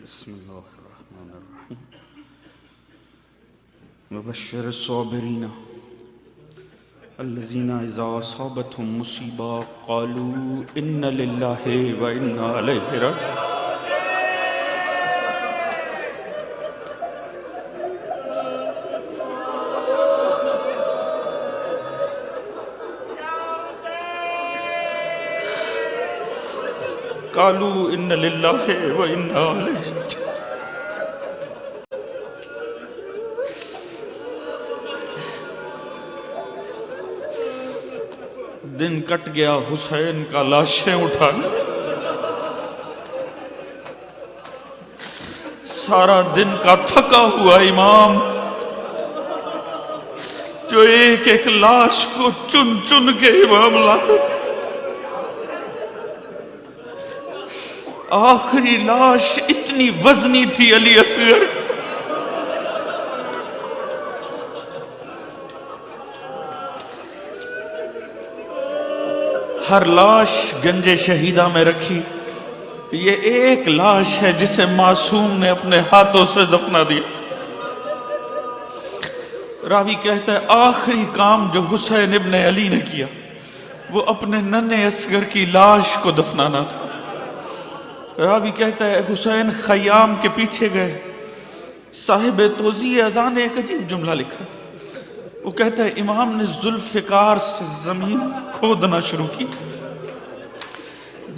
بسم اللہ الرحمن الرحیم وبشر الصابرین الذین اذا اصابتهم مصیبہ قالوا ان للہ و انا الیہ راجعون. قالوا ان للہ و انا الیہ راجعون. دن کٹ گیا حسین کا لاشیں اٹھانے، سارا دن کا تھکا ہوا امام جو ایک ایک لاش کو چن چن کے امام لاتا. آخری لاش اتنی وزنی تھی علی اصغر، ہر لاش گنج شہیدہ میں رکھی. یہ ایک لاش ہے جسے معصوم نے اپنے ہاتھوں سے دفنا دیا. راوی کہتا ہے آخری کام جو حسین ابن علی نے کیا وہ اپنے ننھے اصغر کی لاش کو دفنانا تھا. راوی کہتا ہے حسین خیام کے پیچھے گئے. صاحب توضیح اذان نے ایک عجیب جملہ لکھا. وہ کہتا ہے امام نے ذوالفقار سے زمین کھودنا شروع کی.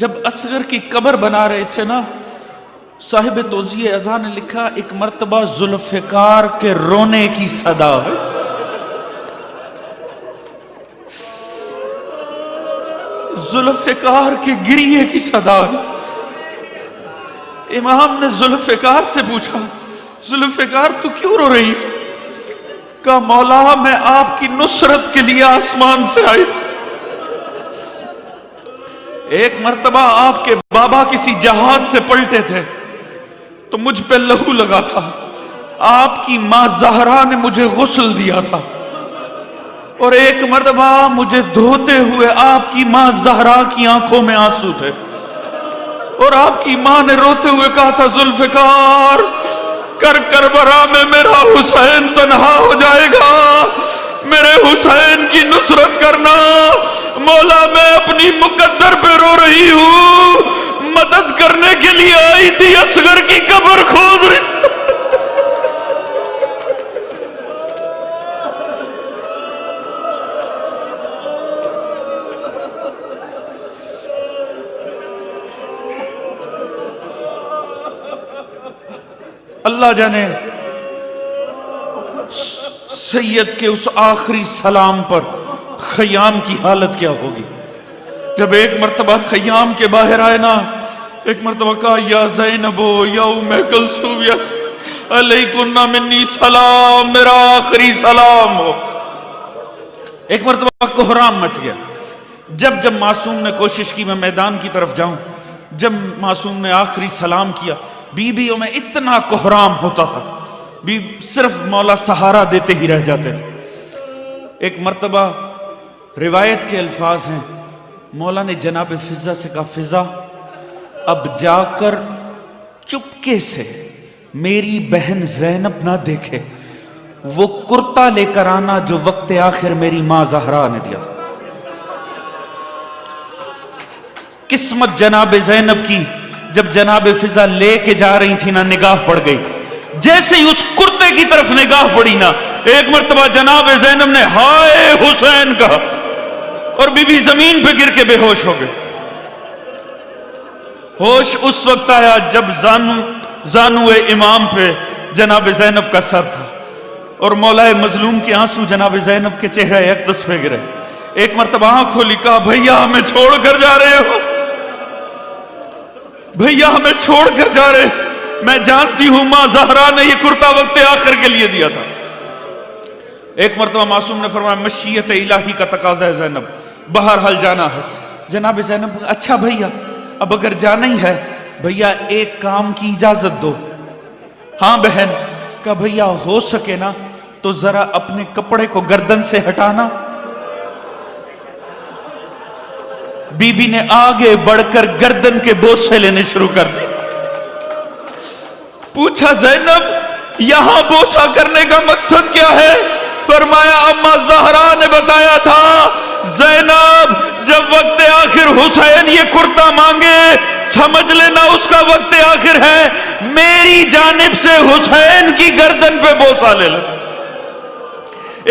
جب اصغر کی قبر بنا رہے تھے نا، صاحب توضیح اذان نے لکھا ایک مرتبہ ذوالفقار کے رونے کی صدا ہے. ذوالفقار کے گریے کی صدا ہے. امام نے ذوالفقار سے پوچھا ذوالفقار تو کیوں رو رہی ہے؟ کہا مولا میں آپ کی نصرت کے لیے آسمان سے آئی تھی. ایک مرتبہ آپ کے بابا کسی جہاد سے پلٹے تھے تو مجھ پہ لہو لگا تھا. آپ کی ماں زہرا نے مجھے غسل دیا تھا اور ایک مرتبہ مجھے دھوتے ہوئے آپ کی ماں زہرا کی آنکھوں میں آنسو تھے اور آپ کی ماں نے روتے ہوئے کہا تھا ذوالفقار کر کربلا میں میرا حسین تنہا ہو جائے گا، میرے حسین کی نصرت کرنا. مولا میں اپنی مقدر پہ رو رہی ہوں، مدد کرنے کے لیے آئی تھی اصغر کی قبر کھود رہی. اللہ جانے سید کے اس آخری سلام پر خیام کی حالت کیا ہوگی. جب ایک مرتبہ خیام کے باہر آئے نا، ایک مرتبہ کہا یا زینب یا ام کلثوم یا علیکن منی سلام، میرا آخری سلام ہو. ایک مرتبہ کوہرام مچ گیا. جب معصوم نے کوشش کی میں میدان کی طرف جاؤں، جب معصوم نے آخری سلام کیا بیویوں میں اتنا کوہرام ہوتا تھا، صرف مولا سہارا دیتے ہی رہ جاتے تھے. ایک مرتبہ روایت کے الفاظ ہیں، مولا نے جناب فضہ سے کہا فضہ اب جا کر چپکے سے میری بہن زینب نہ دیکھے، وہ کرتا لے کر آنا جو وقت آخر میری ماں زہرا نے دیا تھا. قسمت جناب زینب کی جب جناب فضہ لے کے جا رہی تھی نا، نگاہ پڑ گئی. جیسے ہی اس کرتے کی طرف نگاہ پڑی نا، ایک مرتبہ جناب زینب نے ہائے حسین کہا اور بی بی زمین پہ گر کے بے ہوش ہو گئے. ہوش اس وقت آیا جب زانو امام پہ جناب زینب کا سر تھا اور مولا مظلوم کے آنسو جناب زینب کے چہرہ اقدس پہ گرے. ایک مرتبہ آنکھ کھولی، کہا بھیا ہمیں چھوڑ کر جا رہے ہو، بھیا ہمیں چھوڑ کر جا رہے. میں جانتی ہوں ماں زہرا نے یہ کرتا وقت آخر کے لیے دیا تھا. ایک مرتبہ معصوم نے فرمایا مشیت الہی کا تقاضا ہے زینب، بہرحال جانا ہے. جناب زینب اچھا بھیا اب اگر جانا ہی ہے بھیا ایک کام کی اجازت دو. ہاں بہن. کہا بھیا ہو سکے نا تو ذرا اپنے کپڑے کو گردن سے ہٹانا. بی بی نے آگے بڑھ کر گردن کے بوسے لینے شروع کر دی. پوچھا زینب یہاں بوسا کرنے کا مقصد کیا ہے؟ فرمایا اما زہرا نے بتایا تھا زینب جب وقت آخر حسین یہ کرتا مانگے سمجھ لینا اس کا وقت آخر ہے، میری جانب سے حسین کی گردن پہ بوسا لے لے.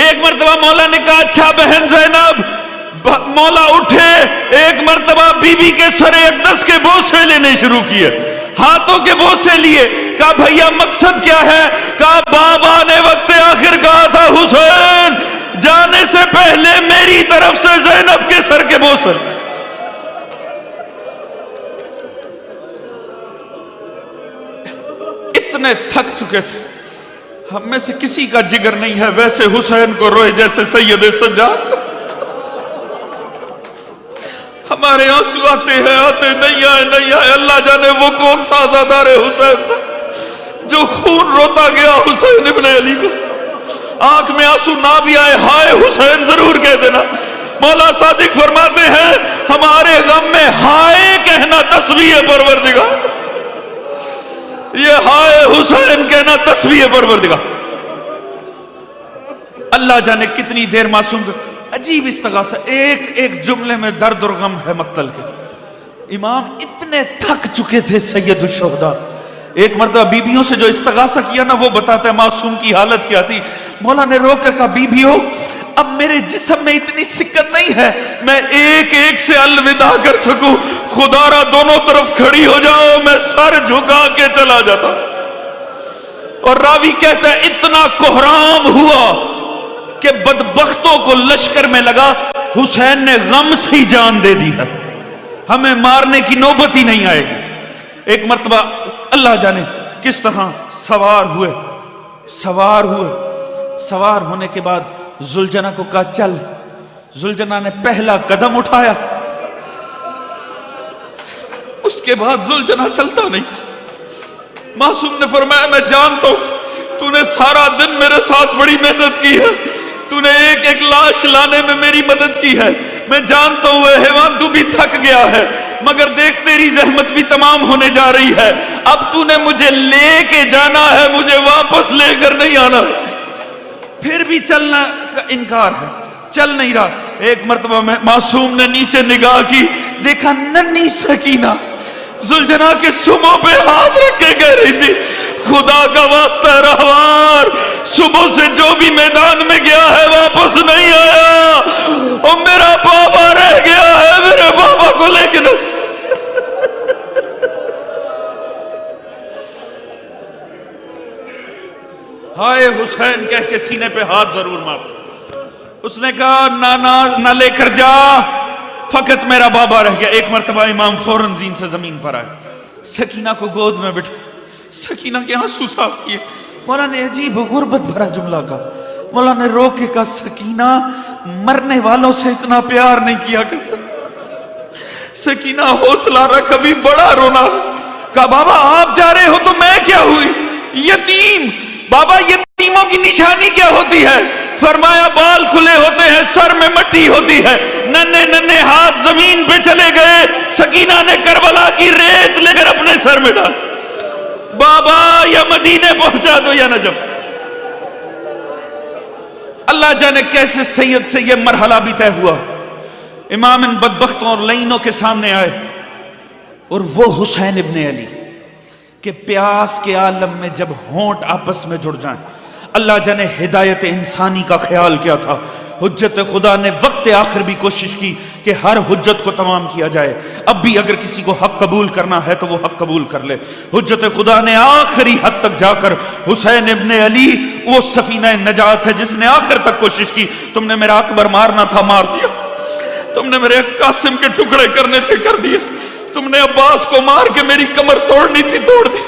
ایک مرتبہ مولا نے کہا اچھا بہن زینب. مولا اٹھے، ایک مرتبہ بی بی کے سر اقدس کے بوسے لینے شروع کیے، ہاتھوں کے بوسے لیے. کہا بھیا مقصد کیا ہے؟ کہا بابا نے وقت آخر کہا تھا حسین جانے سے پہلے میری طرف سے زینب کے سر کے بوسے. اتنے تھک چکے تھے. ہم میں سے کسی کا جگر نہیں ہے ویسے حسین کو روئے جیسے سید سجاد. ہمارے آنسو آتے ہیں آتے نہیں آئے. اللہ جانے وہ کون سا عزادار حسین تھا جو خون روتا گیا حسین ابن علی کو. آنکھ میں آنسو نہ بھی آئے ہائے حسین ضرور کہہ دینا. مولا صادق فرماتے ہیں ہمارے غم میں ہائے کہنا تسبیح پروردگار، یہ ہائے حسین کہنا تسبیح پروردگار. اللہ جانے کتنی دیر معصوم کو عجیب استغاثہ، ایک جملے میں درد اور غم ہے مقتل کے. امام اتنے تھک چکے تھے سید الشہداء. ایک مرتبہ بیبیوں سے جو استغاثہ کیا نا وہ بتاتا ہے معصوم کی حالت کیا تھی. مولا نے رو کر کہا بیبیوں اب میرے جسم میں اتنی سکت نہیں ہے میں ایک سے الوداع کر سکوں، خدا را دونوں طرف کھڑی ہو جاؤ میں سر جھکا کے چلا جاتا. اور راوی کہتا ہے اتنا کوہرام ہوا کہ بدبختوں کو لشکر میں لگا حسین نے غم سے ہی جان دے دی ہے، ہمیں مارنے کی نوبت ہی نہیں آئے گی. ایک مرتبہ اللہ جانے کس طرح سوار ہونے کے بعد زلجنہ کو کہا چل. زلجنہ نے پہلا قدم اٹھایا، اس کے بعد زلجنہ چلتا نہیں. معصوم نے فرمایا میں جانتا ہوں تو نے سارا دن میرے ساتھ بڑی محنت کی ہے، تو نے ایک لاش لانے میں میری مدد کی ہے، میں جانتا ہوں اے حیوان تو بھی تھک گیا ہے، مگر دیکھ تیری زحمت بھی تمام ہونے جا رہی ہے، اب تو نے مجھے لے کے جانا ہے، مجھے واپس لے کر نہیں آنا. پھر بھی چلنا کا انکار ہے، چل نہیں رہا. ایک مرتبہ میں معصوم نے نیچے نگاہ کی، دیکھا ننھی سکینہ زلجنہ کے سموں پہ ہاتھ رکھے کہہ رہی تھی خدا کا واسطہ رہوار صبح سے جو بھی میدان میں گیا ہے واپس نہیں آیا، اور میرا بابا رہ گیا ہے، میرے بابا کو لے کے نہ. ہائے حسین کہہ کے سینے پہ ہاتھ ضرور مارتا. اس نے کہا نہ لے کر جا، فقط میرا بابا رہ گیا. ایک مرتبہ امام فوراً زین سے زمین پر آئے، سکینہ کو گود میں بٹھا، سکینہ کے آنسو صاف کیے. مولا نے عجیب غربت بھرا جملہ کہا. مولا نے رو کے کہا سکینہ مرنے والوں سے اتنا پیار نہیں کیا کرتا، سکینہ حوصلہ رکھ ابھی بڑا رونا. کہا بابا آپ جا رہے ہو تو میں کیا ہوئی؟ یتیم. بابا یتیموں کی نشانی کیا ہوتی ہے؟ فرمایا بال کھلے ہوتے ہیں، سر میں مٹی ہوتی ہے، ننھے ہاتھ زمین پہ چلے گئے. سکینہ نے کربلا کی ریت لے کر اپنے سر میں ڈال. بابا یا مدینے پہنچا دو یا نجف. اللہ جانے کیسے سید سے یہ مرحلہ بھی طے ہوا. امام ان بدبختوں اور لعینوں کے سامنے آئے، اور وہ حسین ابن علی کہ پیاس کے عالم میں جب ہونٹ آپس میں جڑ جائیں. اللہ جانے ہدایت انسانی کا خیال کیا تھا. حجت خدا نے وقت آخر بھی کوشش کی کہ ہر حجت کو تمام کیا جائے. اب بھی اگر کسی کو حق قبول کرنا ہے تو وہ حق قبول کر لے. حجت خدا نے آخری حد تک جا کر حسین ابن علی وہ سفینہ نجات ہے جس نے آخر تک کوشش کی. تم نے میرا اکبر مارنا تھا مار دیا، تم نے میرے قاسم کے ٹکڑے کرنے تھے کر دیا، تم نے عباس کو مار کے میری کمر توڑنی تھی توڑ دی.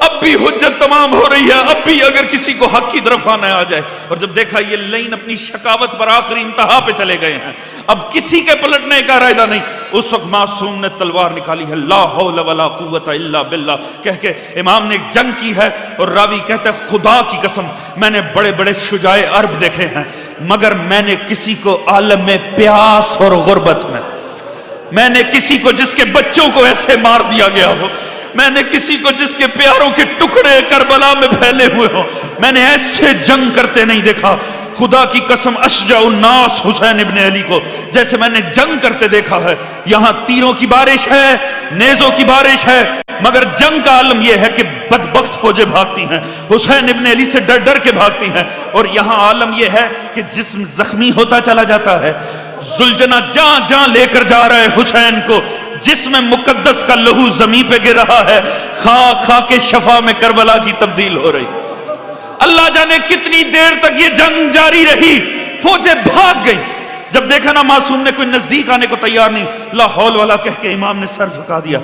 اب بھی حجت تمام ہو رہی ہے، اب بھی اگر کسی کو حق کی طرف آنا آ جائے. اور جب دیکھا یہ لعین اپنی شقاوت پر آخری انتہا پہ چلے گئے ہیں، اب کسی کے پلٹنے کا ارادہ نہیں. اس وقت معصوم نے تلوار نکالی ہے، لا حول ولا قوت الا باللہ کہہ کے امام نے ایک جنگ کی ہے، اور راوی کہتا ہے خدا کی قسم میں نے بڑے بڑے شجاع عرب دیکھے ہیں، مگر میں نے کسی کو عالم میں پیاس اور غربت میں نے کسی کو جس کے بچوں کو ایسے مار دیا گیا ہو، میں نے کسی کو جس کے پیاروں کے ٹکڑے کربلا میں پھیلے ہوئے ہوں، میں نے ایسے جنگ کرتے نہیں دیکھا۔ خدا کی قسم اشجع الناس حسین ابن علی کو جیسے میں نے جنگ کرتے دیکھا ہے۔ یہاں تیروں کی بارش ہے، نیزوں کی بارش ہے، مگر جنگ کا عالم یہ ہے کہ بدبخت فوجیں بھاگتی ہیں، حسین ابن علی سے ڈر ڈر کے بھاگتی ہیں، اور یہاں عالم یہ ہے کہ جسم زخمی ہوتا چلا جاتا ہے۔ زلجنا جہاں جہاں لے کر جا رہے حسین کو، جسم مقدس کا لہو زمین پہ گر رہا ہے، خاک خاک شفا میں کربلا کی تبدیل ہو رہی۔ اللہ جانے کتنی دیر تک یہ جنگ جاری رہی، فوجیں بھاگ گئی۔ جب دیکھا نا معصوم نے کوئی نزدیک آنے کو تیار نہیں، لا حول ولا کہہ کے امام نے سر جھکا دیا۔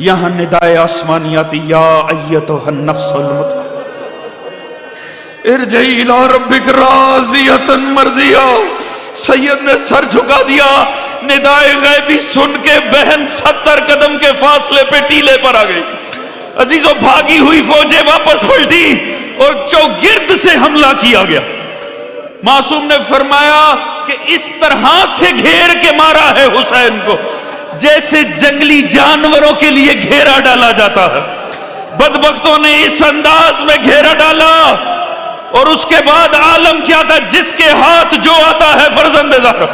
یہاں ندائے آسمانی آتی، یا ایتھا النفس المطمئنہ ارجعی الی ربک راضیۃ مرضیہ۔ سید نے سر جھکا دیا، ندائے غیبی سن کے بہن 70 قدم کے فاصلے پہ ٹیلے پر آ گئی۔ عزیزو بھاگی ہوئی فوجیں واپس پلٹی اور چوگرد سے حملہ کیا گیا۔ معصوم نے فرمایا کہ اس طرح سے گھیر کے مارا ہے حسین کو جیسے جنگلی جانوروں کے لیے گھیرا ڈالا جاتا ہے۔ بدبختوں نے اس انداز میں گھیرا ڈالا، اور اس کے بعد عالم کیا تھا، جس کے ہاتھ جو آتا ہے فرزند زہرا۔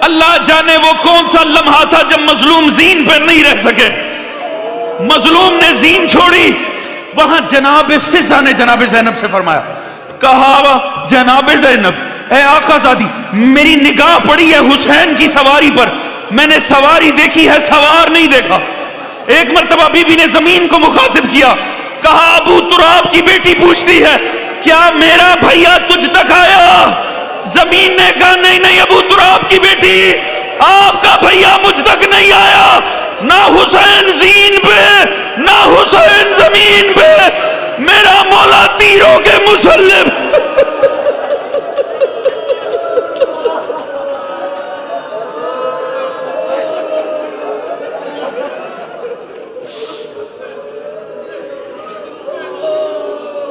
اللہ جانے وہ کون سا لمحہ تھا جب مظلوم زین پہ نہیں رہ سکے، مظلوم نے زین چھوڑی۔ وہاں جناب فضا نے جناب زینب سے فرمایا، کہا جناب زینب اے آقا زادی، میری نگاہ پڑی ہے حسین کی سواری پر، میں نے سواری دیکھی ہے، سوار نہیں دیکھا۔ ایک مرتبہ بی بی نے زمین کو مخاطب کیا، کہا ابو تراب کی بیٹی پوچھتی ہے کیا میرا بھیا تجھ تک آیا؟ زمین نے کہا نہیں نہیں ابو تراب کی بیٹی، آپ کا بھیا مجھ تک نہیں آیا، نہ حسین زین پہ نہ حسین زمین پہ، میرا مولا تیروں کے مسلم۔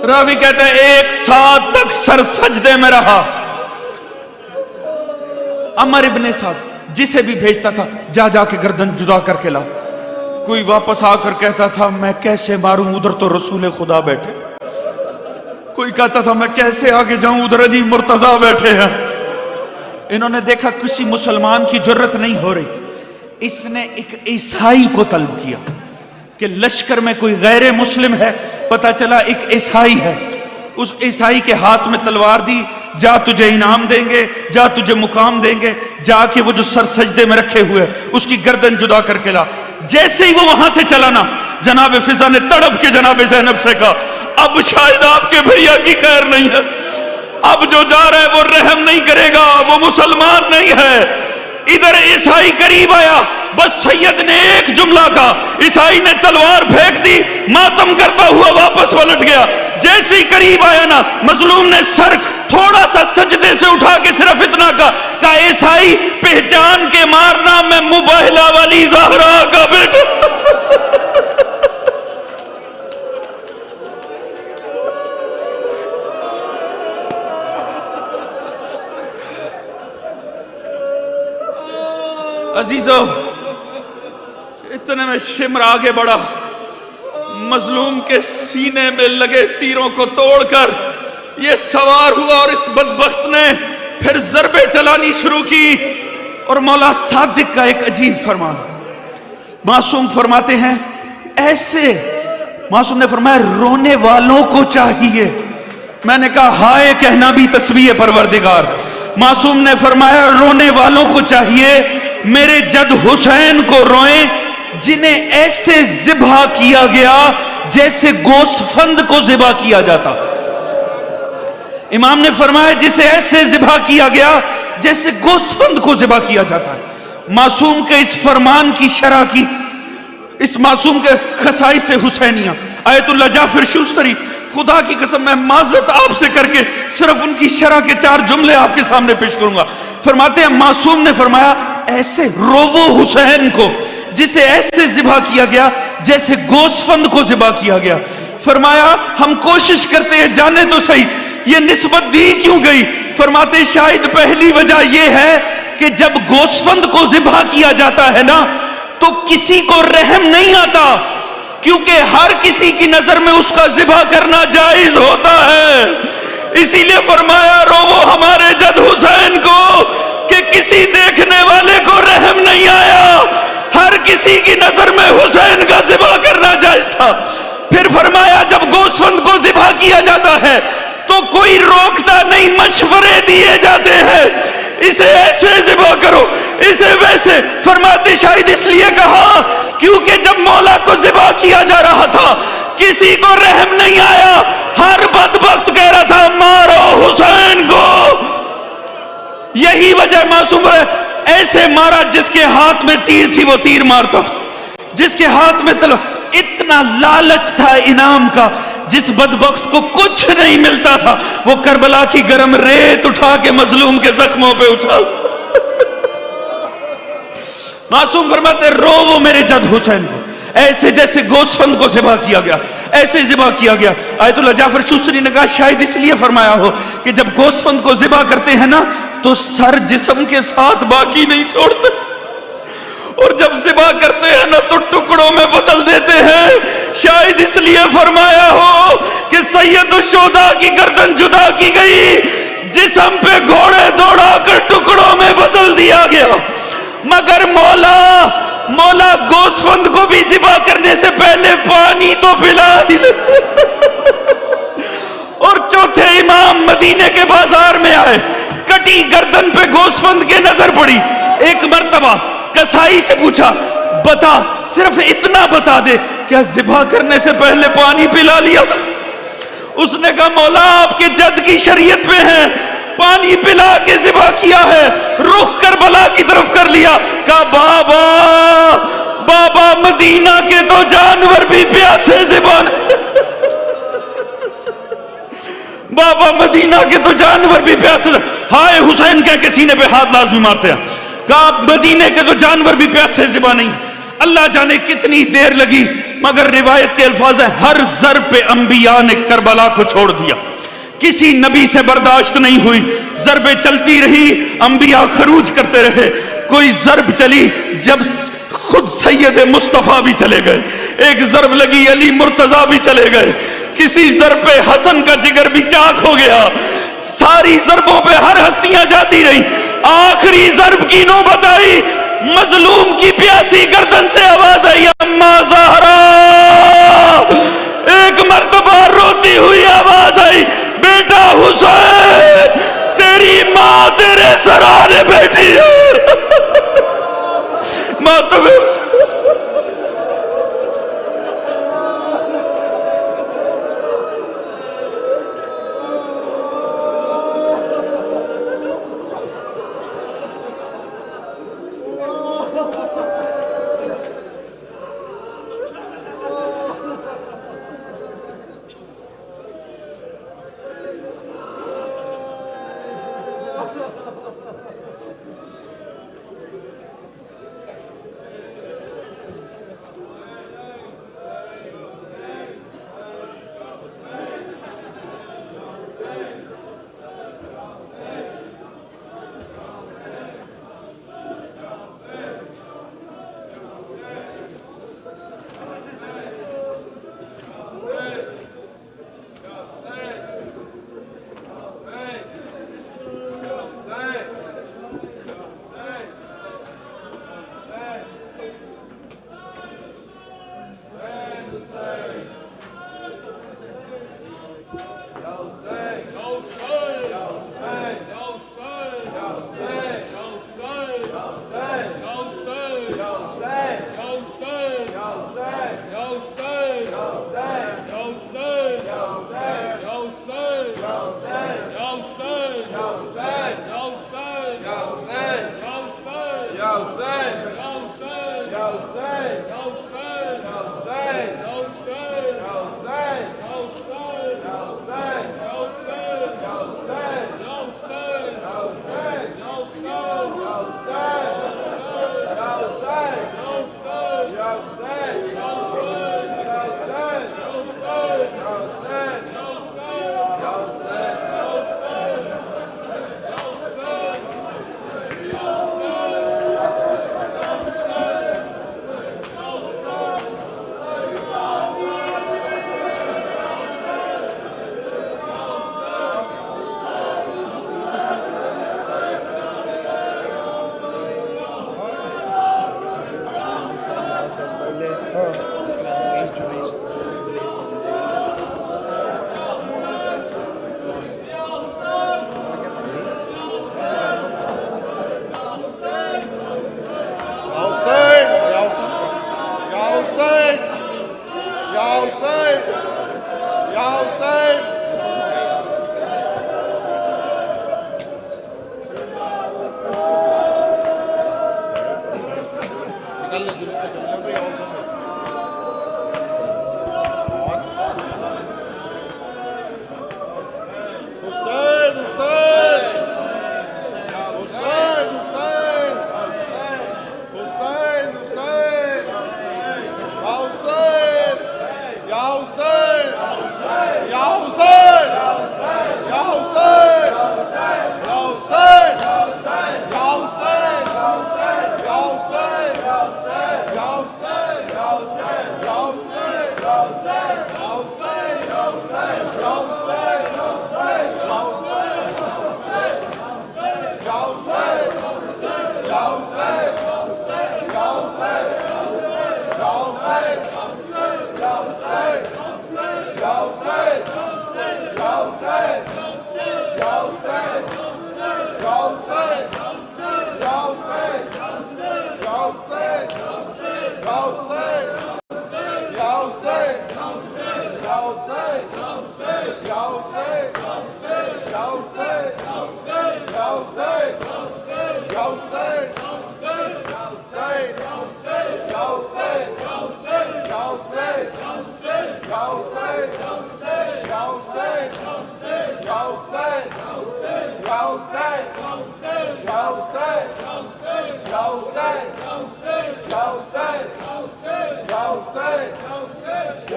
راوی کہتا ہے 1 سال تک سر سجدے میں رہا۔ عمر ابن سعد جسے بھی بھیجتا تھا جا جا کے گردن جدا کر کے لا۔ کوئی واپس آ کر کہتا تھا میں کیسے ماروں، ادھر تو رسول خدا بیٹھے۔ کوئی کہتا تھا میں کیسے آگے جاؤں، ادھر علی مرتضیٰ بیٹھے ہیں۔ انہوں نے دیکھا کسی مسلمان کی جرت نہیں ہو رہی، اس نے ایک عیسائی کو طلب کیا کہ لشکر میں کوئی غیر مسلم ہے، پتا چلا ایک عیسائی ہے۔ اس عیسائی کے ہاتھ میں تلوار دی، جا تجھے انعام دیں گے، جا تجھے مقام دیں گے، جا کے وہ جو سر سجدے میں رکھے ہوئے اس کی گردن جدا کر کے لا۔ جیسے ہی وہ وہاں سے چلا نا، جناب فضا نے تڑپ کے جناب زینب سے کہا اب شاید آپ کے بھیا کی خیر نہیں ہے، اب جو جا رہا ہے وہ رحم نہیں کرے گا، وہ مسلمان نہیں ہے۔ ادھر عیسائی قریب آیا، بس سید نے ایک جملہ کہا، عیسائی نے تلوار پھینک دی، ماتم کرتا ہوا واپس پلٹ گیا۔ جیسے ہی قریب آیا نا، مظلوم نے سر تھوڑا سا سجدے سے اٹھا کے صرف اتنا کہا عیسائی پہچان کے مارنا، میں مباہلہ والی زہرا کا بیٹا۔ عزیزو اتنے میں شمر آگے بڑھا، مظلوم کے سینے میں لگے تیروں کو توڑ کر یہ سوار ہوا، اور اس بدبخت نے پھر ضربے چلانی شروع کی۔ اور مولا صادق کا ایک عجیب فرمان، معصوم فرماتے ہیں ایسے، معصوم نے فرمایا رونے والوں کو چاہیے۔ میں نے کہا ہائے کہنا بھی تسبیح پروردگار۔ معصوم نے فرمایا رونے والوں کو چاہیے میرے جد حسین کو روئیں جنہیں ایسے ذبح کیا گیا جیسے گوسفند کو ذبح کیا جاتا۔ امام نے فرمایا جسے ایسے ذبح کیا گیا جیسے گوسفند کو ذبح کیا جاتا ہے۔ معصوم کے اس فرمان کی شرح کی، اس معصوم کے خصائص حسینیہ، آیت اللہ جعفر شوستری خدا کی قسم میں معذرت آپ سے کر کے صرف ان کی شرح کے 4 جملے آپ کے سامنے پیش کروں گا. فرماتے ہیں معصوم نے فرمایا ایسے روو حسین کو جسے ایسے ذبح کیا گیا جیسے گوسفند کو ذبح کیا گیا. فرمایا ہم کوشش کرتے ہیں جانے تو صحیح یہ نسبت دی کیوں گئی. فرماتے شاید پہلی وجہ یہ ہے کہ جب گوسفند کو ذبح کیا جاتا ہے نا تو کسی کو رحم نہیں آتا, کیونکہ ہر کسی کی نظر میں اس کا ذبح کرنا جائز ہوتا ہے. اسی لیے فرمایا روو ہمارے جد حسین کو کہ کسی دیکھنے والے کو رحم نہیں آیا, ہر کسی کی نظر میں حسین کا ذبح کرنا جائز تھا. پھر فرمایا جب گوسفند کو ذبح کیا جاتا ہے تو کوئی روکتا نہیں, مشورے دیے جاتے ہیں اسے ایسے ذبح کرو اسے ویسے. فرماتے شاید اس لیے کہا کیونکہ جب مولا کو ذبح کیا جا رہا تھا کسی کو رحم نہیں آیا, ہر بدبخت کہہ رہا تھا مارو حسین کو. یہی وجہ معصوم ہے ایسے مارا جس کے ہاتھ میں تیر تھی وہ تیر مارتا تھا, جس کے ہاتھ میں تلوار. اتنا لالچ تھا انعام کا, جس بدبخت کو کچھ نہیں ملتا تھا وہ کربلا کی گرم ریت اٹھا کے مظلوم کے زخموں پہ اچھال. معصوم فرماتے رو وہ میرے جد حسین کو ایسے جیسے گوسفند کو ذبح کیا گیا ایسے ذبح کیا گیا. آیت اللہ جعفر شوسری نے کہا شاید اس لیے فرمایا ہو کہ جب گوسفند کو ذبح کرتے ہیں نا تو سر جسم کے ساتھ باقی نہیں چھوڑتے, اور جب ذبح کرتے ہیں نا تو ٹکڑوں میں بدل دیتے ہیں. شاید اس لیے فرمایا ہو کہ سید الشہداء کی گردن جدا کی گئی, جسم پہ گھوڑے دوڑا کر ٹکڑوں میں بدل دیا گیا. مگر مولا گوسفند کو بھی ذبح کرنے سے پہلے پانی تو پلا ہی لیتے. اور چوتھے امام مدینے کے بازار میں آئے, کٹی گردن پہ گوسفند کے نظر پڑی. ایک مرتبہ کسائی سے پوچھا بتا صرف اتنا بتا دے کیا ذبح کرنے سے پہلے پانی پلا لیا تھا؟ اس نے کہا مولا آپ کے جد کی شریعت میں ہے, پانی پلا کے ذبح کیا ہے, رخ کربلا کی طرف کر لیا. کہا بابا مدینہ کے تو جانور بھی پیاسے ذبح بابا مدینہ کے تو جانور بھی پیاسے. ہائے حسین کہہ کے سینے پہ ہاتھ لازمی مارتے ہیں. کہا مدینے کے تو جانور بھی پیاسے ذبح نہیں. اللہ جانے کتنی دیر لگی, مگر روایت کے الفاظ ہیں ہر ضرب پہ انبیاء نے کربلا کو چھوڑ دیا, کسی نبی سے برداشت نہیں ہوئی. ضربیں چلتی رہی, انبیاء خروج کرتے رہے. کوئی ضرب چلی جب خود سید مصطفیٰ بھی چلے گئے, ایک ضرب لگی علی مرتضیٰ بھی چلے گئے, کسی ضرب پہ حسن کا جگر بھی چاک ہو گیا. ساری ضربوں پہ ہر ہستیاں جاتی رہی. آخری ضرب کی نوبت آئی, مظلوم کی پیاسی گردن سے آواز آئی اما زہرا. ایک مرتبہ روتی ہوئی آواز آئی بیٹا حسین تیری ماں تیرے سرانے بیٹھی ہے. ماں تمہیں اس کے بعد وہ ایسٹ جو ہے اس کو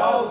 Go,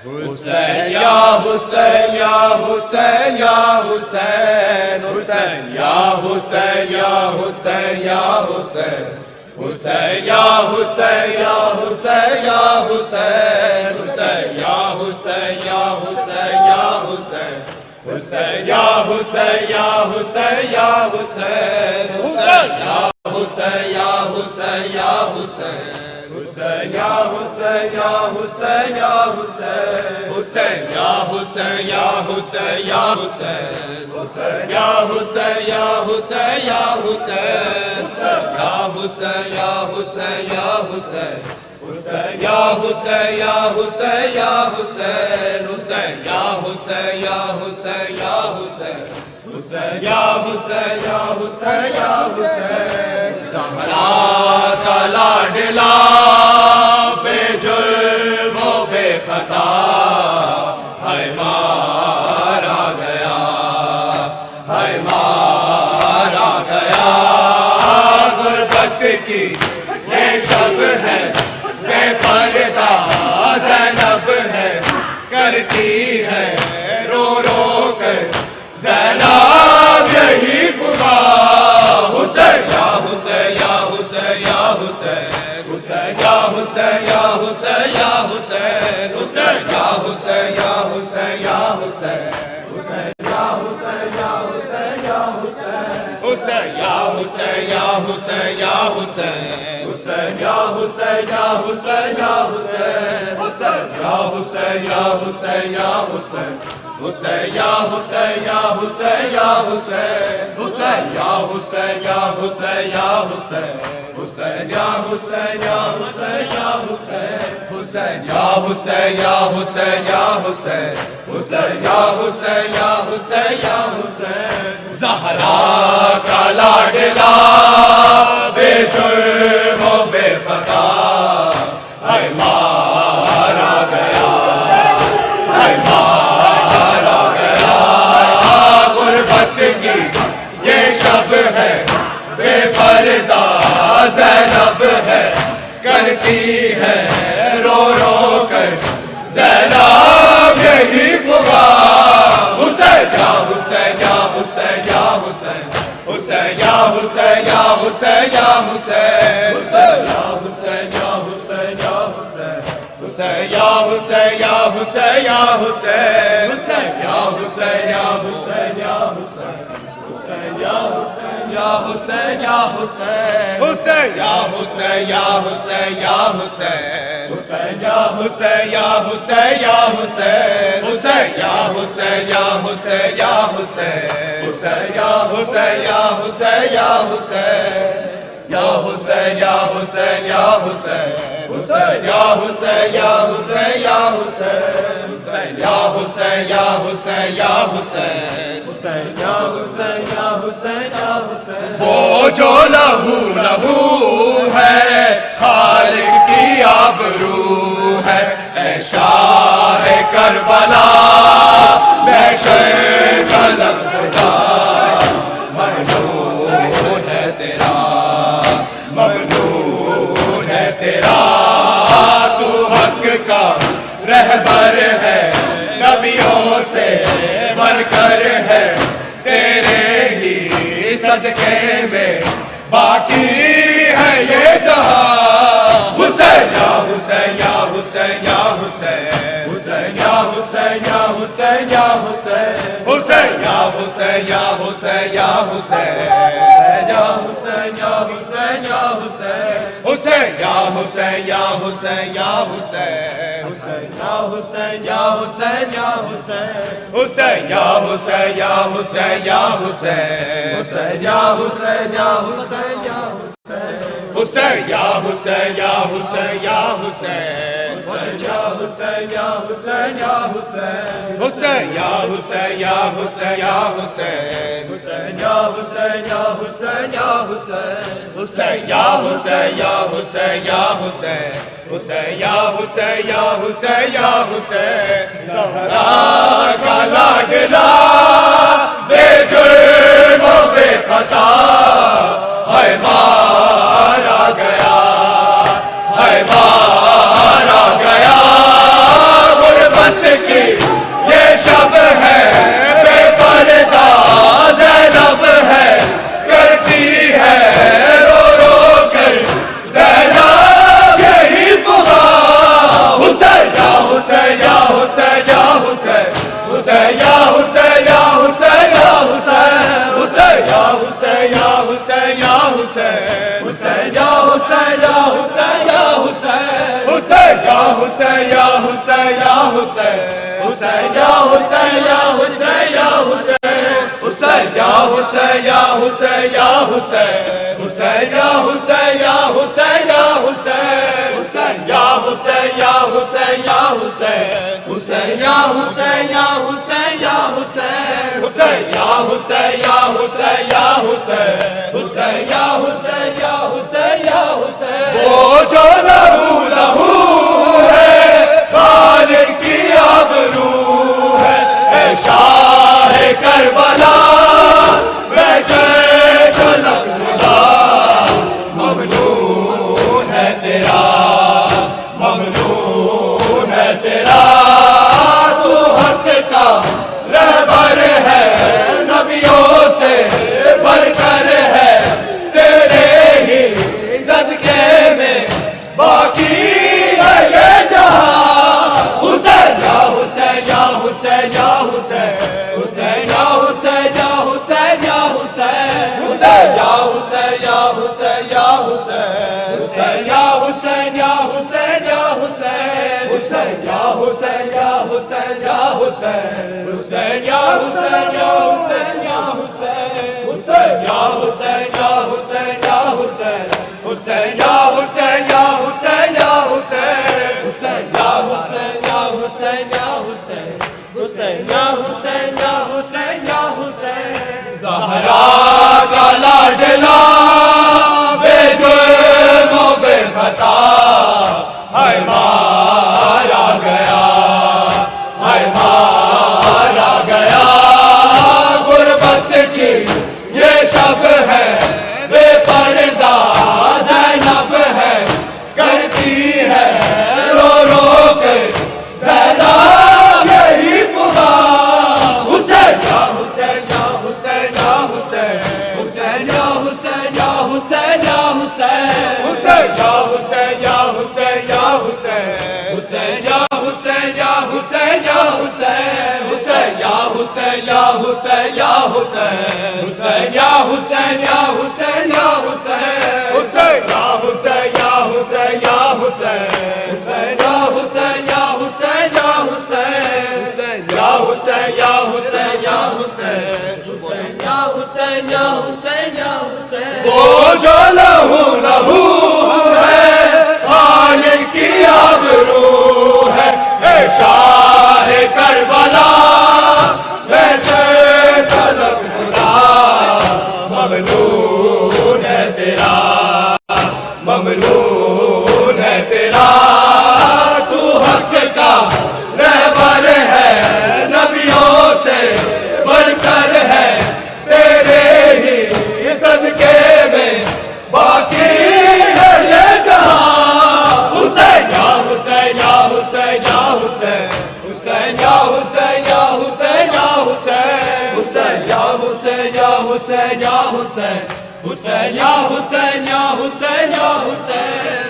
حسین یا حسین یا حسین یا حسین حسین یا حسین یا حسین یا حسین حسین یا حسین یا حسین یا حسین حسین یا حسین یا حسین یا حسین حسین یا حسین یا حسین یا حسین حسین یا حسین یا حسین یا حسین حسین یا حسین یا حسین یا حسین حسین یا حسین یا حسین یا حسین حسین یا حسین یا حسین یا حسین یا حسین یا حسین یا حسین حسین یا حسین یا حسین یا حسین حسین یا حسین یا حسین یا حسین حسین یا حسین یا حسین یا حسین زہرا کا لاڈلا بے جرم و بے خطا ہے مارا گیا ہے مارا گیا غربت کی یہ شب ہے بے پردہ زینب ہے کرتی ہے رو رو کر زینب یہی پکار حسین یا حسین یا حسین یا حسین حسین یا حسین یا حسین یا حسین حسین یا حسین یا حسین یا حسین حسین یا حسین یا حسین یا حسین حسین یا حسین یا حسین یا حسین حسین یا حسین یا حسین یا حسین حسین یا حسین یا حسین یا حسین حسین یا حسین یا حسین یا حسین حسین یا حسین یا حسین یا حسین حسین یا حسین یا حسین یا حسین حسین یا حسین یا حسین یا حسین حسین یا حسین یا حسین یا حسین زہرا کا لاڈلا بے جرم و بے خطا ہے مارا گیا ہے مارا گیا غربت کی یہ شب ہے بے پردہ زینب ہے کرتی ہے رو رو کر زینب یہی پکار حسین یا حسین یا حسین یا حسین حسین یا حسین یا حسین یا حسین حسین یا حسین یا حسین یا حسین حسین یا حسین یا حسین یا حسین حسین یا حسین یا حسین یا حسین حسین یا حسین یا حسین یا حسین حسین یا حسین یا حسین یا حسین حسین یا حسین یا حسین یا حسین حسین یا حسین یا حسین یا حسین حسین یا حسین یا حسین یا حسین یا حسین یا حسین یا حسین حسین یا حسین یا حسین یا حسین یا حسین یا حسین یا حسین حسین یا حسین یا حسین یا حسین وہ جو لہو لہو ہے خالق کی آبرو ہے اے شاہ کربلا محشر کا لقبدار ممنون ہے تیرا ممنون ہے تیرا تو حق کا رہبر ہے نبیوں سے بڑھ کر ہے تیرے ہی صدقے میں باقی ہے یہ جہاں حسین یا حسین یا حسین یا حسین حسین یا حسین یا حسین یا حسین حسین یا حسین یا حسین یا حسین یا حسین یا حسین یا حسین حسین یا حسین یا حسین یا حسین حسین یا حسین یا حسین یا حسین حسین یا حسین یا حسین یا حسین حسین یا حسین یا حسین یا حسین حسین یا حسین یا حسین یا حسین حسین یا حسین یا حسین یا حسین حسین یا حسین یا حسین یا حسین حسین یا حسین یا حسین یا حسین حسین یا حسین یا حسین یا حسین حسین یا حسین یا حسین یا حسین زہرا کا لاڈلا بے جرم و بے خطا ہے مارا گیا ہے مارا گیا غربت حسین یا حسین یا حسین یا حسین حسین یا حسین یا حسین یا حسین حسین یا حسین یا حسین یا حسین حسین یا حسین یا حسین یا حسین حسین یا حسین یا حسین یا حسین حسین یا حسین یا حسین یا حسین حسین یا حسین یا حسین یا حسین حسین یا حسین یا حسین یا حسین حسین یا حسین یا حسین یا حسین وہ جو لہو لہو ہے خالق کی آبرو ہے اے شاہ کربلا ویشے طلب خدا ممنون ہے تیرا ممنون ہے تیرا تو حق کا رہبر ہے نبیوں سے بڑھ کر ہے تیرے ہی صدقے میں باقی ہے یہ جہاں حسین یا حسین یا حسین یا حسین حسین یا حسین یا حسین یا حسین حسین یا حسین یا حسین یا حسین حسین یا حسین یا حسین یا حسین حسین یا حسین یا حسین یا حسین حسین یا حسین یا حسین یا حسین حسین یا حسین یا حسین یا حسین حسین یا حسین یا حسین یا حسین حسین یا حسین یا حسین یا حسین حسین یا حسین یا حسین یا حسین زہرا کا لاڈلا بے جرم و بے خطا ہے مارا گیا ہے مارا گیا غربت کی یہ شب ہے بے پردہ زینب ہے کرتی ہے رو رو کر زینب یہی پکار حسین یا حسین یا حسین یا حسین حسین یا حسین یا حسین یا حسین حسین یا حسین یا حسین یا حسین حسین یا حسین یا حسین حسین یا حسین یا حسین یا حسین حسین یا حسین یا حسین یا حسین حسین یا حسین یا حسین یا حسین حسین یا حسین یا حسین یا حسین یا حسین یا حسین یا حسین حسین یا حسین یا حسین یا حسین وہ جو لہو لہو ہے خالق کی آبرو ہے اے شاہ کربلا ویشے طلب خدا ممنون ہے تیرا ممنون ہے تیرا تو حق کا رہبر ہے نبیوں سے بڑھ کر ہے تیرے ہی صدقے میں باقی ہے یہ جہاں حسین یا حسین یا حسین یا حسین حسین یا حسین یا حسین یا حسین حسین یا حسین یا حسین یا حسین حسین یا حسین یا حسین یا حسین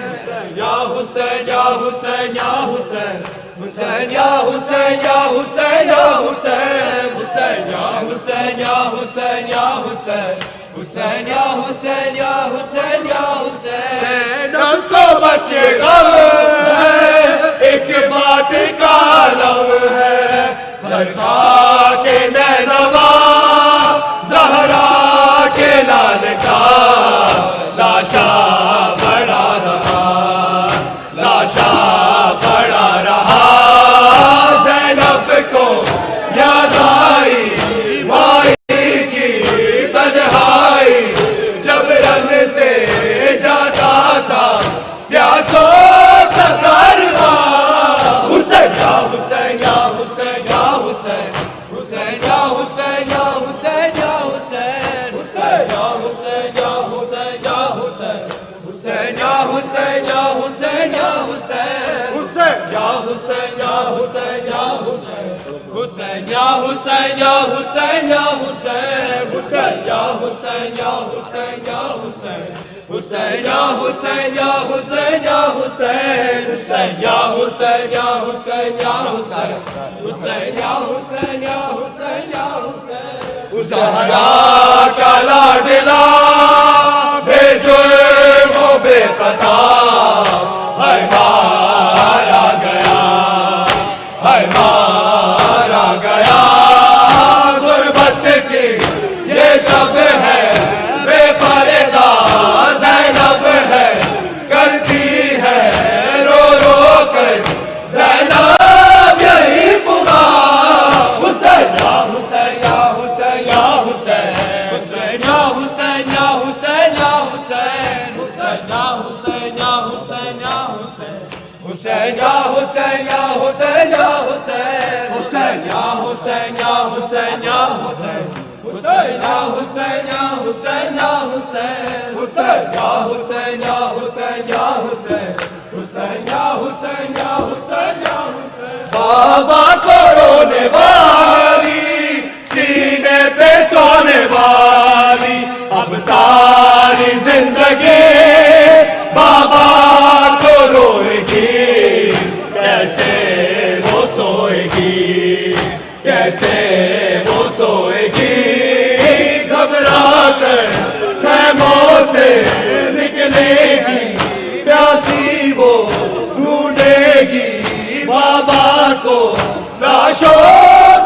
یا حسین یا حسین یا حسین حسین یا حسین یا حسین یا حسین حسین یا حسین یا حسین یا حسین حسین یا حسین یا حسین یا حسین ہم کو بس یہ غم ہے ایک بات کا علم ہے پر خاک نینوا زہرا کے لال کا لاشا بڑا رہا لاشا بڑا رہا زینب کو یاد آئی مائی کی تنہائی جب رن سے جاتا تھا پیاسوں کا کارواں حسین یا حسین یا حسین یا حسین حسین یا حسین یا حسین یا حسین حسین یا حسین یا حسین یا حسین حسین یا حسین یا حسین یا حسین حسین یا حسین یا حسین یا حسین حسین یا حسین یا حسین یا حسین حسین یا حسین یا حسین یا حسین حسین یا حسین یا حسین یا حسین حسین یا حسین یا حسین یا حسین حسین یا حسین یا حسین یا حسین زہرا کا لاڈلا بے جرم فتح ہے مارا گیا ہے مارا گیا غربت کی یہ شب ہے بے پردہ زینب ہے کرتی ہے رو رو کر زینب یہی پکار حسین یا حسین یا حسین یا حسین حسین یا حسین یا حسین یا حسین حسین یا حسین یا حسین یا حسین حسین یا حسین یا حسین یا حسین حسین یا حسین یا حسین یا حسین حسین یا حسین یا حسین یا حسین حسین یا حسین یا حسین یا حسین حسین یا حسین یا حسین یا حسین بابا کو رونے والی سینے پہ سونے والی اب ساری زندگی بابا کو روئے گی کیسے وہ سوئے گی کیسے وہ سوئے گی گھبرا کر خیموں سے نکلے گی پیاسی وہ ڈھونڈے گی بابا کو لاشوں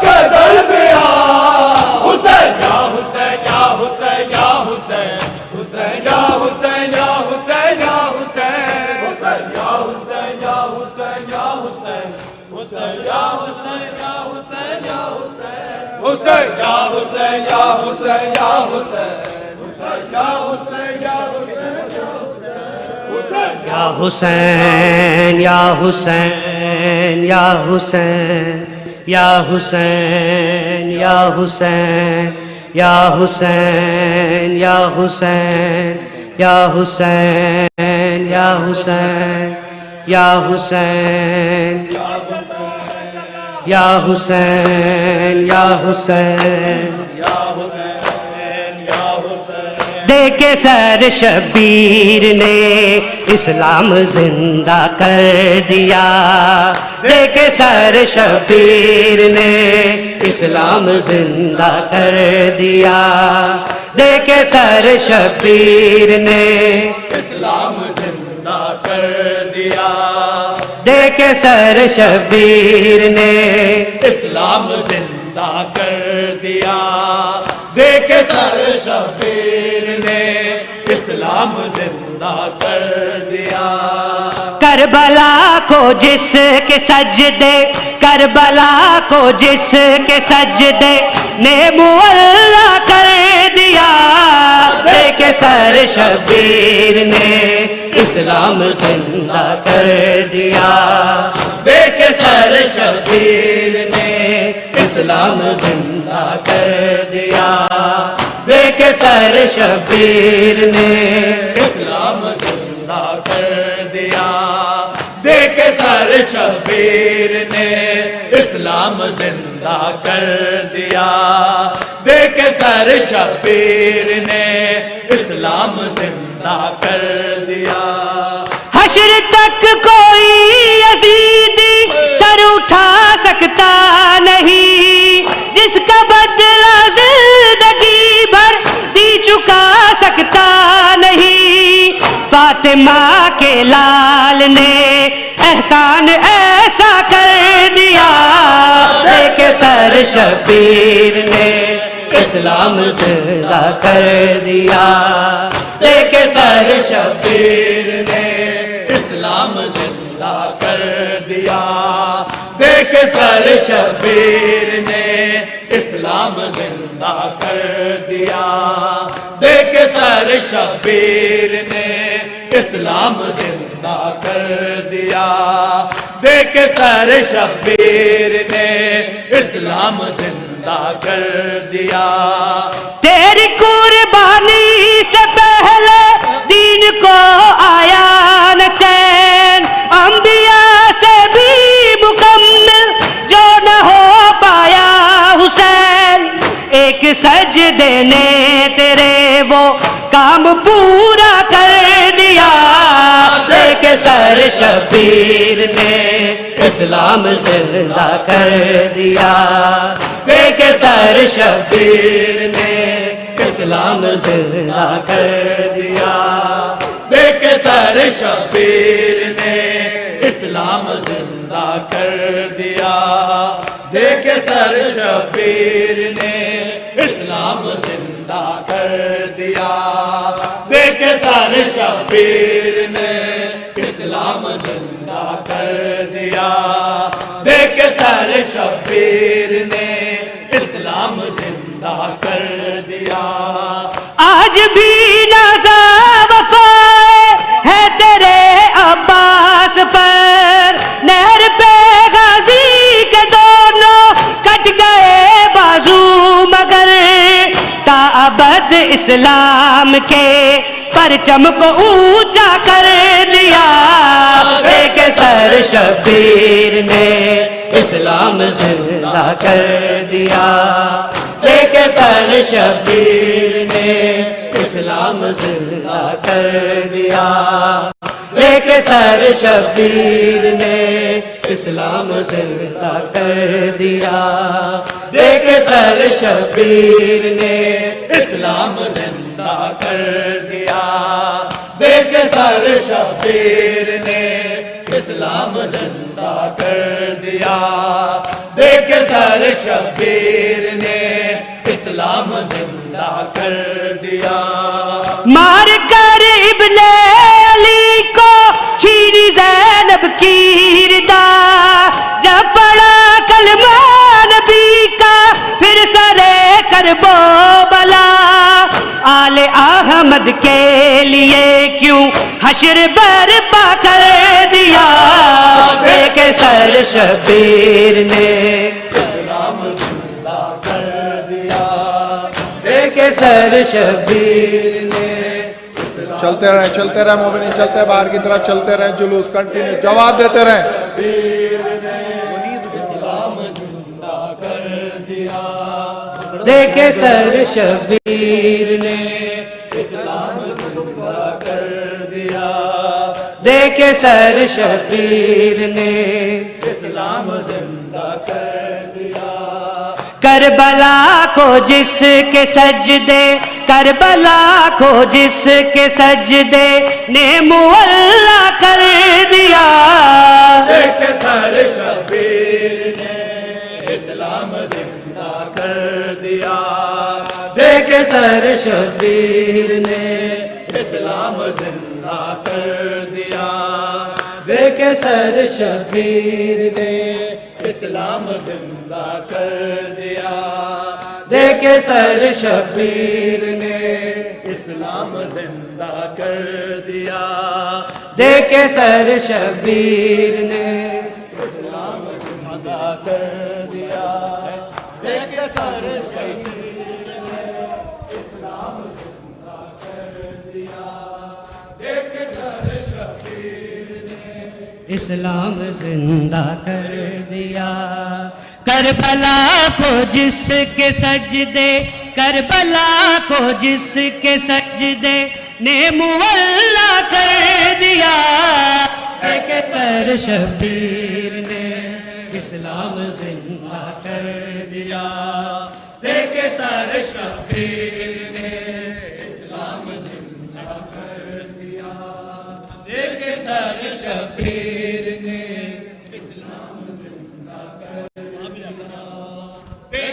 کے درمیان حسین یا حسین یا حسین یا حسین حسین یا حسین یا حسین یا حسین حسین یا حسین یا حسین یا حسین حسین یا حسین یا حسین یا حسین حسین یا حسین یا حسین یا حسین حسین یا حسین یا حسین یا حسین یا حسین یا حسین یا حسین یا حسین یا حسین یا حسین یا حسین یا حسین یا حسین یا حسین دیکھ سر شبیر نے اسلام زندہ کر دیا دیکھ سر شبیر نے اسلام زندہ کر دیا دیکھ سر شبیر نے اسلام زندہ کر دیا دیکھ سر شبیر نے اسلام زندہ کر دیا دیکھ سر شبیر نے اسلام زندہ کر دیا کربلا کو جس کے سجدے کربلا کو جس کے سجدے نے معلا کر دیا دیکھ سر شبیر نے اسلام زندہ کر دیا دیکھ سر شبیر نے اسلام زندہ کر دیا دیکھ سر شبیر نے اسلام زندہ کر دیا دیکھ سر شبیر نے اسلام زندہ کر دیا دیکھ سر شبیر نے اسلام زندہ کر دیا حشر تک کوئی یزیدی سر اٹھا سکتا نہیں جس کا بدلہ زندگی بھر دی چکا سکتا نہیں فاطمہ کے لال نے احسان ایسا کر دیا دیکھ سر شبیر نے اسلام زندہ کر دیا دیکھ سر شبیر نے اسلام زندہ کر دیا دیکھ سر شبیر نے اسلام زندہ کر دیا دیکھ سر شبیر نے اسلام زندہ کر دیا دیکھ سر شبیر نے اسلام زندہ کر دیا تیری قربانی سے پہلے دین کو آیا نہ چین انبیاء سے بھی مکمل جو نہ ہو پایا حسین ایک سجدے نے تیرے وہ کام پورا کر دیا دیکھ سر شبیر نے اسلام زندہ کر دیا دیکھ سر شبیر نے اسلام زندہ کر دیا دیکھ سر سر شبیر نے اسلام زندہ کر دیا، دیکھ سر شبیر نے اسلام زندہ کر دیا، دیکھ سر شبیر نے اسلام زندہ کر دیا، دیکھ سر شبیر نے اسلام زندہ کر دیا۔ آج بھی نازا وفائے ہے تیرے عباس پر، نہر پہ غازی کے دونوں کٹ گئے بازو، مگر تا ابد اسلام کے پرچم کو اونچا کر دیا۔ ایک سر شبیر نے اسلام زندہ کر دیا، ایک سر شبیر نے اسلام زندہ کر دیا، ایک سر شبیر نے اسلام زندہ کر دیا، ایک سر شبیر نے اسلام زندہ کر دیا، دیکھ سر شبیر نے اسلام زندہ کر دیا، دیکھ سر شبیر نے اسلام زندہ کر دیا۔ مار کر ابن علی کو چھینی زینب کی ردا، جب پڑا کلمہ نبی کا پھر سرے کرب و بلا، آل احمد کے لیے کیوں حشر برپا کر دیا۔ ایک سر شبیر نے اسلام زندہ کر دیا، ایک سر شبیر نے چلتے رہیں مومنین، چلتے ہیں باہر کی طرف، چلتے رہیں، جلوس کنٹینیو، جواب دیتے رہیں۔ اسلام زندہ کر دیا، دیکھ سر شبیر نے اسلام زندہ کر دیا، دیکھ سر شبیر نے اسلام زندہ کر دیا۔ کربلا کو جس کے سجدے، کربلا کو جس کے سجدے نے معلا کر دیا۔ دیکھ سر شبیر نے اسلام زندہ کر دیا، دیکھ سر شبیر نے اسلام زندہ کر دیا، دیکھ سر شبیر نے اسلام زندہ کر دیا، دیکھ سر شبیر نے اسلام زندہ کر دیا، دیکھ سر شبیر نے اسلام زندہ کر دیا، دیکھ سر شبیر نے اسلام زندہ کر دیا، دیکھ سر شبیر نے اسلام زندہ کر دیا۔ کربلا کو جس کے سجدے، کربلا کو جس کے سجدے نے معلا کر دیا۔ ایک سر شبیر نے اسلام زندہ کر دیا، دیکھ سر شبیر نے اسلام زندہ کر دیا، دیکھ سر شبیر